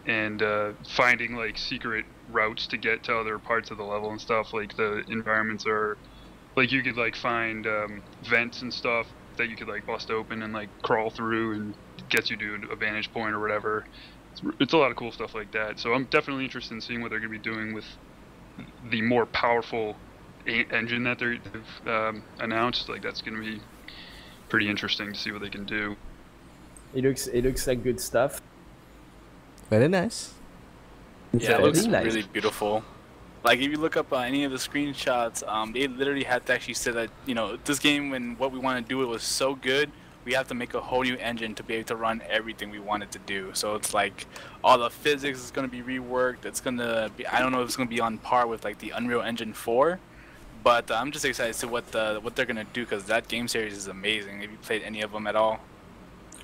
and finding like secret routes to get to other parts of the level and stuff. Like the environments are, like you could like find vents and stuff that you could like bust open and like crawl through and gets you to a vantage point or whatever. It's a lot of cool stuff like that. So I'm definitely interested in seeing what they're gonna be doing with the more powerful engine that they've announced. Like that's gonna be pretty interesting to see what they can do. It looks like good stuff. Very nice. yeah, it looks nice. really beautiful. Like if you look up any of the screenshots, they literally had to actually say that, you know, this game, when what we want to do it was so good, we have to make a whole new engine to be able to run everything we wanted to do. So it's like all the physics is going to be reworked. It's going to be, I don't know if it's going to be on par with like the Unreal Engine 4, but I'm just excited to see what they're going to do, because that game series is amazing. Have you played any of them at all?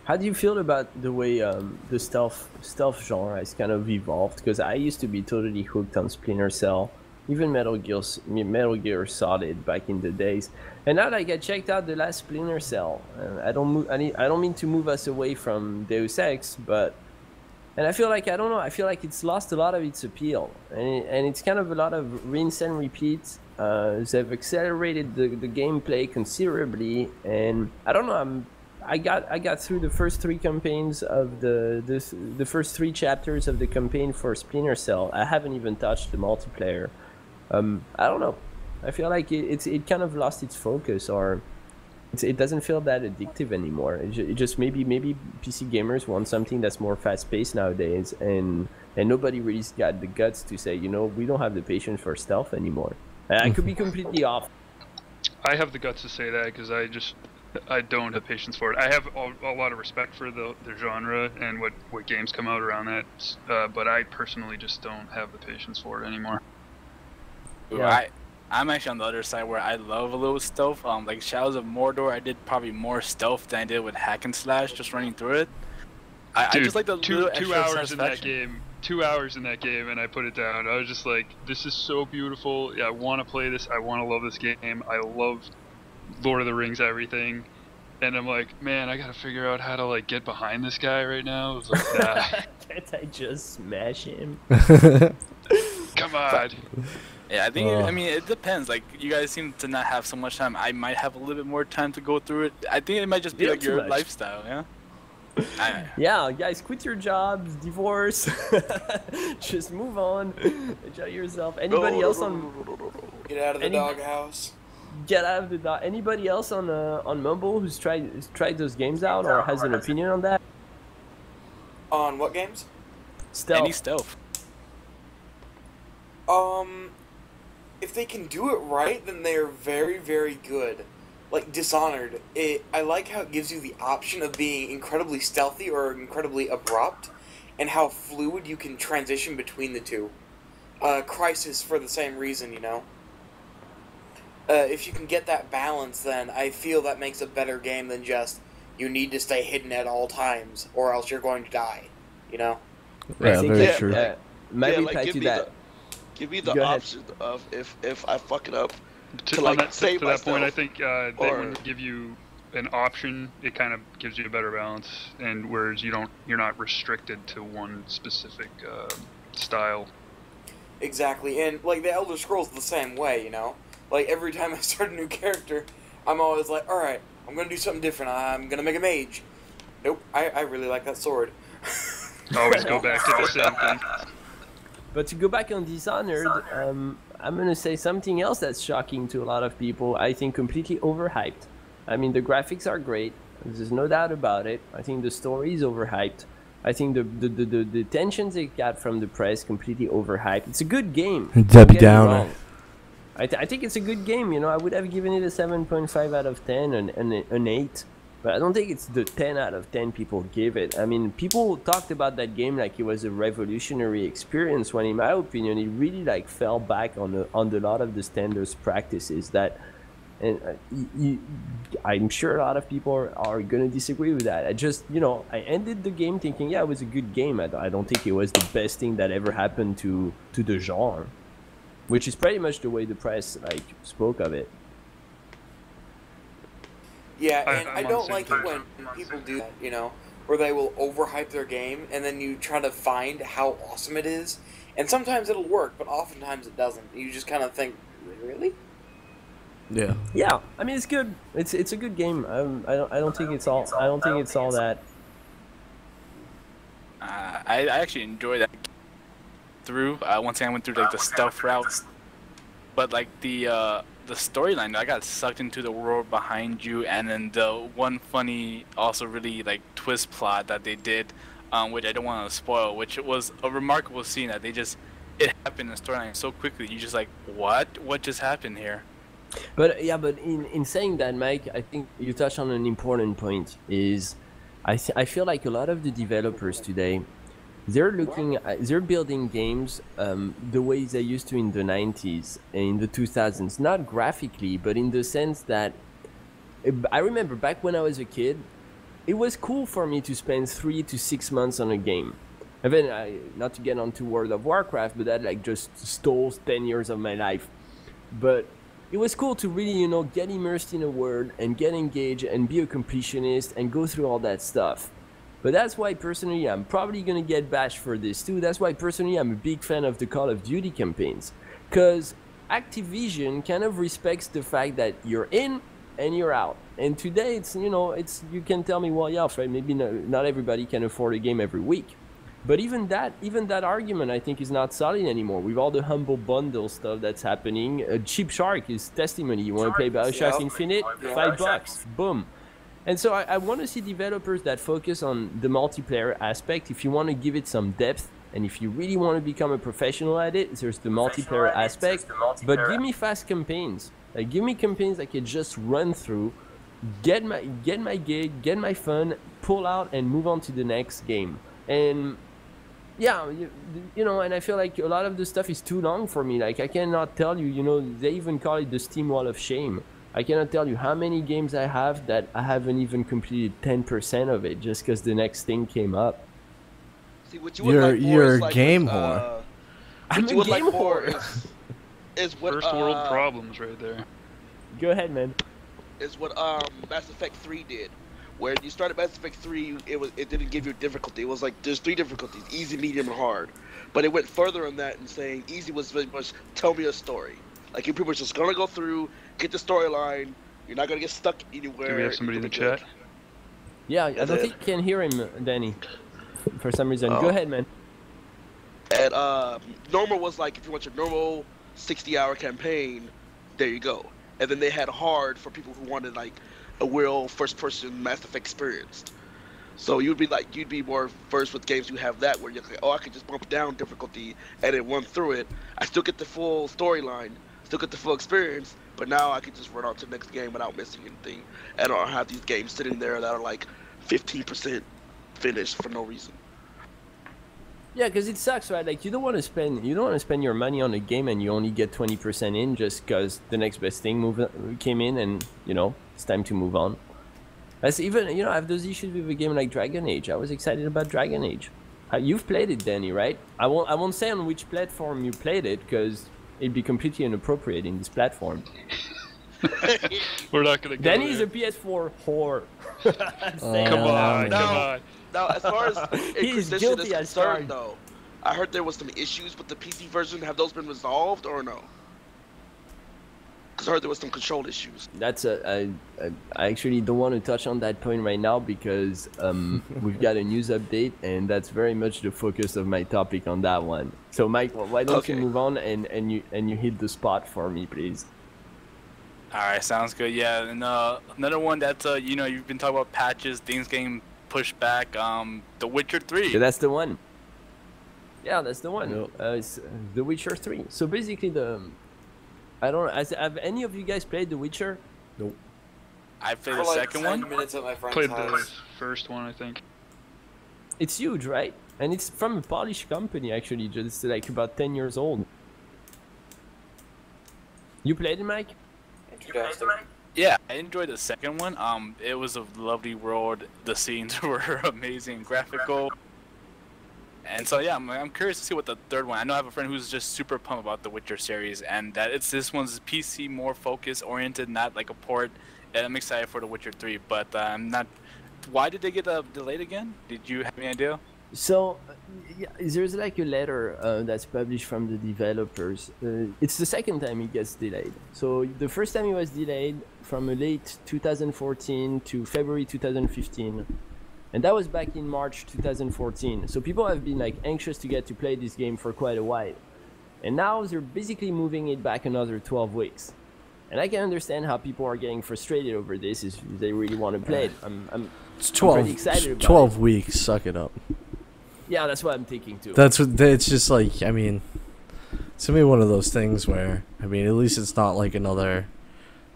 How do you feel about the way the stealth genre has kind of evolved? Because I used to be totally hooked on Splinter Cell, even Metal Gear Solid back in the days. And now like I checked out the last Splinter Cell, and I don't mean to move us away from Deus Ex, and I feel like I feel like it's lost a lot of its appeal, and it's kind of a lot of rinse and repeat. They've accelerated the gameplay considerably, and I don't know. I got through the first 3 campaigns of the first 3 chapters of the campaign for Splinter Cell. I haven't even touched the multiplayer. I don't know. I feel like it kind of lost its focus, or it doesn't feel that addictive anymore. It just maybe PC gamers want something that's more fast paced nowadays, and nobody really's got the guts to say, you know, we don't have the patience for stealth anymore. I could be completely off. I have the guts to say that because I don't have patience for it. I have a lot of respect for the genre and what games come out around that, but I personally just don't have the patience for it anymore. Yeah. I'm actually on the other side where I love a little stealth. Like Shadows of Mordor, I did probably more stealth than I did with hack and slash, just running through it. I just like the little two extra hours in that satisfaction. game. 2 hours in that game, and I put it down. I was just like, this is so beautiful. Yeah, I want to play this. I want to love this game. I love Lord of the Rings, everything. And I'm like, man, I gotta figure out how to like get behind this guy right now. It's like, nah. Can't I just smash him? Come on. Yeah, I think, I mean, it depends. Like, you guys seem to not have so much time. I might have a little bit more time to go through it. I think it might just be You like have too your much. lifestyle, yeah? Yeah, guys, quit your jobs, divorce, just move on, enjoy yourself. Anybody else on? Get out of the doghouse. Get out of the dog. Anybody else on Mumble who's tried those games out or has an opinion on that? On what games? Stealth. Any stealth. If they can do it right, then they are very, very good. Like Dishonored, I like how it gives you the option of being incredibly stealthy or incredibly abrupt, and how fluid you can transition between the two. Crisis for the same reason, you know. If you can get that balance, then I feel that makes a better game than just you need to stay hidden at all times or else you're going to die, you know. Yeah, very that, true. Maybe like, back to that. Give me the Go ahead. option of if I fuck it up To, to like to save that myself. point, I think they or- when they give you an option, it kind of gives you a better balance, and whereas you're not restricted to one specific style. Exactly, and like the Elder Scrolls the same way, you know. Like every time I start a new character, I'm always like, all right, I'm gonna do something different. I'm gonna make a mage. Nope, I really like that sword. Always go back to the same thing. But to go back on Dishonored, I'm gonna say something else that's shocking to a lot of people. I think completely overhyped. I mean, the graphics are great. There's no doubt about it. I think the story is overhyped. I think the attention they got from the press completely overhyped. It's a good game. Debbie Don't get me Downer. wrong. I think it's a good game. You know, I would have given it a 7.5 out of 10 and an 8. But I don't think it's the 10 out of 10 people give it. I mean, people talked about that game like it was a revolutionary experience, when in my opinion, it really like fell back on a lot of the standards practices that, and I'm sure a lot of people are going to disagree with that. I just, you know, I ended the game thinking, yeah, it was a good game. I don't think it was the best thing that ever happened to the genre, which is pretty much the way the press like spoke of it. Yeah, and I'm I on the don't same like page. it when people do that, you know, where they will overhype their game and then you try to find how awesome it is. And sometimes it'll work, but oftentimes it doesn't. You just kind of think, really? Yeah. Yeah, I mean it's good. It's a good game. I don't think it's all that. I actually enjoyed that through. Once I went through like the stealth routes, but like the storyline, I got sucked into the world behind you, and then the one funny, also really like twist plot that they did, which I don't want to spoil, which was a remarkable scene that it happened in the storyline so quickly. You just like, what just happened here? But yeah, but in saying that, Mike, I think you touched on an important point. Is I feel like a lot of the developers today, they're building games the way they used to in the 90s and in the 2000s, not graphically, but in the sense that I remember back when I was a kid, it was cool for me to spend 3 to 6 months on a game. And then, not to get onto World of Warcraft, but that like just stole 10 years of my life. But it was cool to really, you know, get immersed in a world and get engaged and be a completionist and go through all that stuff. But that's why personally I'm probably gonna get bashed for this too. That's why personally I'm a big fan of the Call of Duty campaigns, because Activision kind of respects the fact that you're in and you're out. And today it's, you know, you can tell me, well, yeah, Fred, maybe not everybody can afford a game every week. But even that argument, I think, is not solid anymore. With all the humble bundle stuff that's happening, CheapShark is testimony. You want to play BioShock Infinite? $5, boom. And so I want to see developers that focus on the multiplayer aspect. If you want to give it some depth, and if you really want to become a professional at it, there's the multiplayer aspect. But give me fast campaigns. Like, give me campaigns I can just run through, get my gig, get my fun, pull out, and move on to the next game. And yeah, you know, and I feel like a lot of the stuff is too long for me. Like, I cannot tell you, you know, they even call it the Steam Wall of Shame. I cannot tell you how many games I have that I haven't even completed 10% of it just because the next thing came up. See, what you would like more You're is a like game with, whore. I'm what a you would like game more whore. is what First world problems right there. Go ahead, man. is what Mass Effect 3 did. Where you started Mass Effect 3, it didn't give you difficulty. It was like there's 3 difficulties: easy, medium, and hard. But it went further on that and saying easy was very much tell me a story. Like you're pretty much just gonna go through, get the storyline. You're not gonna get stuck anywhere. Do we have somebody in the chat? Yeah, I don't think you can hear him, Danny, for some reason. Go ahead, man. And normal was like if you want your normal 60-hour campaign, there you go. And then they had hard for people who wanted like a real first-person Mass Effect experience. So you'd be more versed with games you have that where you're like, oh, I can just bump down difficulty and then run through it. I still get the full storyline, still get the full experience, but now I can just run on to the next game without missing anything. And I don't have these games sitting there that are like 15% finished for no reason. Yeah, because it sucks, right? Like you don't want to spend your money on a game and you only get 20% in just because the next best thing came in, and it's time to move on. That's even I have those issues with a game like Dragon Age. I was excited about Dragon Age. You've played it, Danny, right? I won't say on which platform you played it because it'd be completely inappropriate in this platform. We're not gonna go Danny's there. a PS4 whore. Come on. Now, as far as He's Inquisition guilty is as concerned, charged. though, I heard there was some issues with the PC version. Have those been resolved or no? Because I heard there was some control issues. That's I actually don't want to touch on that point right now because we've got a news update and that's very much the focus of my topic on that one. So Mike, why don't you move on and you hit the spot for me, please? All right, sounds good. Yeah, and another one that's you've been talking about patches, things getting pushed back. The Witcher 3. Yeah, that's the one. Yeah, that's the one. It's The Witcher 3. So basically have any of you guys played The Witcher? Nope. I played For the like second 10 one. minutes at my friend's Played the house. first one, I think. It's huge, right? And it's from a Polish company actually, just like about 10 years old. You played it, Mike? Interesting. Yeah, I enjoyed the second one. It was a lovely world. The scenes were amazing, graphical. And so yeah, I'm curious to see what the third one. I know I have a friend who's just super pumped about the Witcher series, and that this one's PC more focus oriented, not like a port. And I'm excited for the Witcher 3, but I'm not. Why did they get delayed again? Did you have any idea? So, yeah, there's like a letter that's published from the developers. It's the second time it gets delayed. So the first time it was delayed from late 2014 to February 2015. And that was back in March 2014. So people have been like anxious to get to play this game for quite a while. And now they're basically moving it back another 12 weeks. And I can understand how people are getting frustrated over this if they really want to play it. It's 12, I'm pretty excited about 12 weeks, suck it up. Yeah, that's what I'm thinking too. That's what, it's just like, I mean, it's gonna be one of those things where, I mean, at least it's not like another,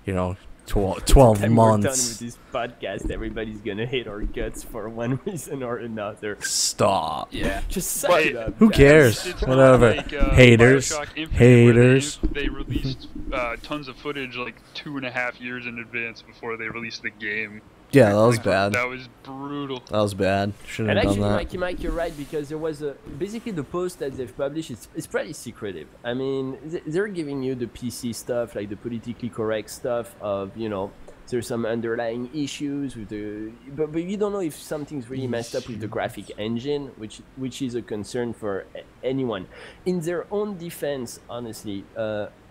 12 Time we're done months. with this podcast, everybody's gonna hate our guts for one reason or another. Stop. Yeah. Just suck it up. Who guys. cares? It's not Whatever. like, Haters. Bioshock Infinite, Haters. where they released tons of footage like 2.5 years in advance before they released the game. Yeah, that was bad. That was brutal. That was bad. Shouldn't And have done actually, that. Mike, you're right, because there was basically the post that they've published. It's pretty secretive. I mean, they're giving you the PC stuff, like the politically correct stuff of there's some underlying issues with but you don't know if something's really messed up with the graphic engine, which is a concern for anyone. In their own defense, honestly,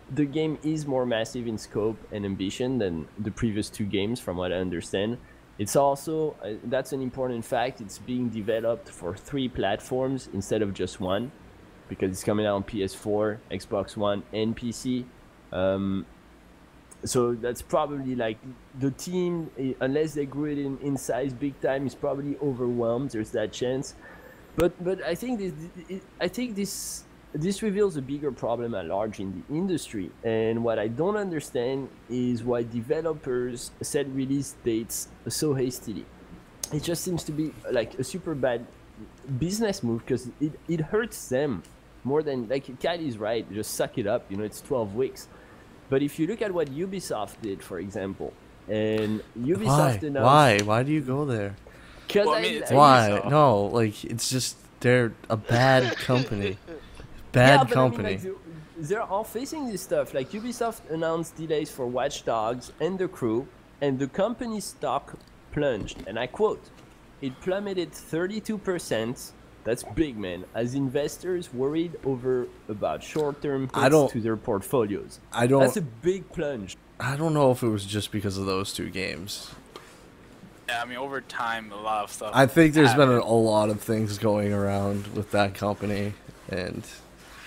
the game is more massive in scope and ambition than the previous two games, from what I understand. It's also, that's an important fact, it's being developed for 3 platforms instead of just one, because it's coming out on PS4, Xbox One, and PC. So that's probably like the team, unless they grew it in size big time, is probably overwhelmed. There's that chance. But I think this reveals a bigger problem at large in the industry. And what I don't understand is why developers set release dates so hastily. It just seems to be like a super bad business move, because it hurts them more than, like Kylie's right, just suck it up, it's 12 weeks. But if you look at what Ubisoft did, for example, and Ubisoft announced... Why do you go there? Because Why? No, like, it's just, they're a bad company. Bad company. I mean, like, they're all facing this stuff. Like, Ubisoft announced delays for Watch Dogs and The Crew, and the company's stock plunged. And I quote, "It plummeted 32%. That's big, man. As investors worried about short-term hits to their portfolios." That's a big plunge. I don't know if it was just because of those 2 games. Yeah, I mean, over time, a lot of stuff. I think there's been a lot of things going around with that company, and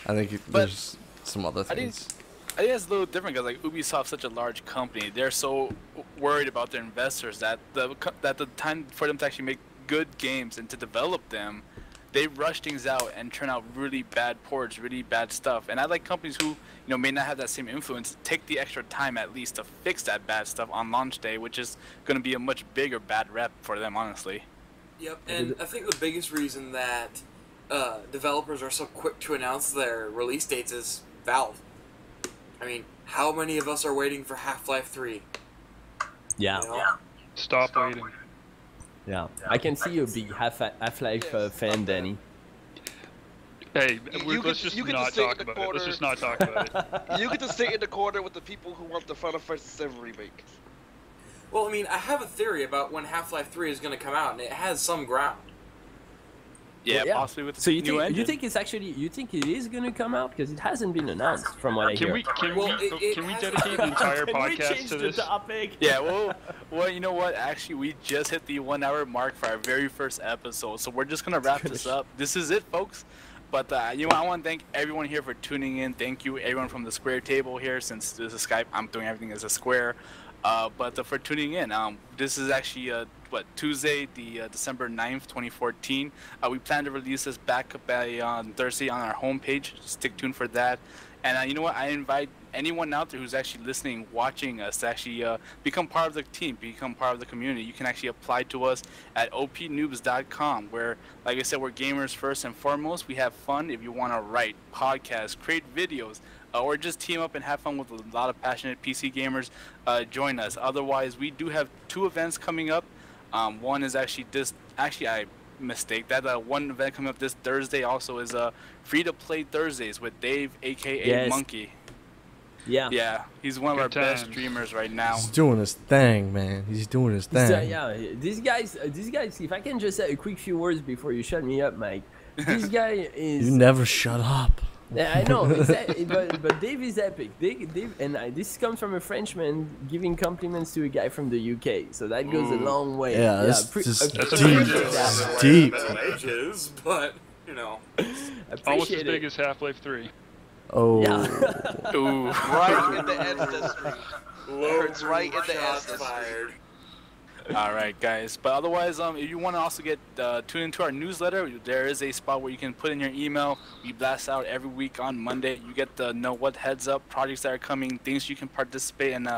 I think there's some other things. I think it's a little different because like Ubisoft's such a large company. They're so worried about their investors that the time for them to actually make good games and to develop them, they rush things out and turn out really bad ports, really bad stuff. And I like companies who, may not have that same influence, take the extra time at least to fix that bad stuff on launch day, which is going to be a much bigger bad rep for them, honestly. Yep, and I think the biggest reason that developers are so quick to announce their release dates is Valve. I mean, how many of us are waiting for Half-Life 3? Yeah. You know? Stop waiting. Yeah. I can see you're a big Half-Life fan, Danny. Hey, You let's get- just you get to not sit in talk the about it. corner. Let's just not talk about it. You get to sit in the corner with the people who want the Final Fantasy VII remake. Well, I mean, I have a theory about when Half-Life 3 is going to come out, and it has some ground. Yeah, Yeah. possibly with So the you new think engine. you think it is gonna come out because it hasn't been announced from what I hear. Can Well, we dedicate the entire Can we podcast change to the this? topic? Yeah, well, you know what? Actually, we just hit the 1 hour mark for our very first episode, so we're just gonna wrap this up. This is it, folks. But you know, I want to thank everyone here for tuning in. Thank you, everyone from the Square table here. Since this is Skype, I'm doing everything as a Square. But for tuning in, this is actually Tuesday, the December 9th, 2014. We plan to release this back by on Thursday on our homepage. Stick tuned for that. And you know what? I invite anyone out there who's actually listening, watching us, to actually become part of the team, become part of the community. You can actually apply to us at OPNoobs.com, where, like I said, we're gamers first and foremost. We have fun. If you want to write, podcast, create videos, or just team up and have fun with a lot of passionate PC gamers, join us. Otherwise, we do have 2 events coming up. One is actually I mistake that one event coming up this Thursday also is free to play Thursdays with Dave, aka Monkey. Yeah, he's one of our best streamers right now. He's doing his thing, man. He's doing his thing. So, yeah, these guys. If I can just say a quick few words before you shut me up, Mike. This guy is. You never shut up. Yeah, I know, but Dave is epic. Dave, and this comes from a Frenchman giving compliments to a guy from the UK, so that goes a long way. Yeah, that's just Deep. deep. But, you know. Almost as big as Half-Life 3. Oh. Yeah. Ooh. Right in the ancestry. Hurts right in the Shots ancestry. fired. All right, guys. But otherwise, if you want to also get tuned into our newsletter, there is a spot where you can put in your email. We blast out every week on Monday. You get to know what heads up, projects that are coming, things you can participate and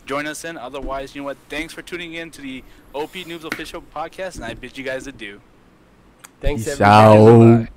join us in. Otherwise, you know what? Thanks for tuning in to the OP Noobs official podcast, and I bid you guys adieu. Thanks, Peace everybody. out.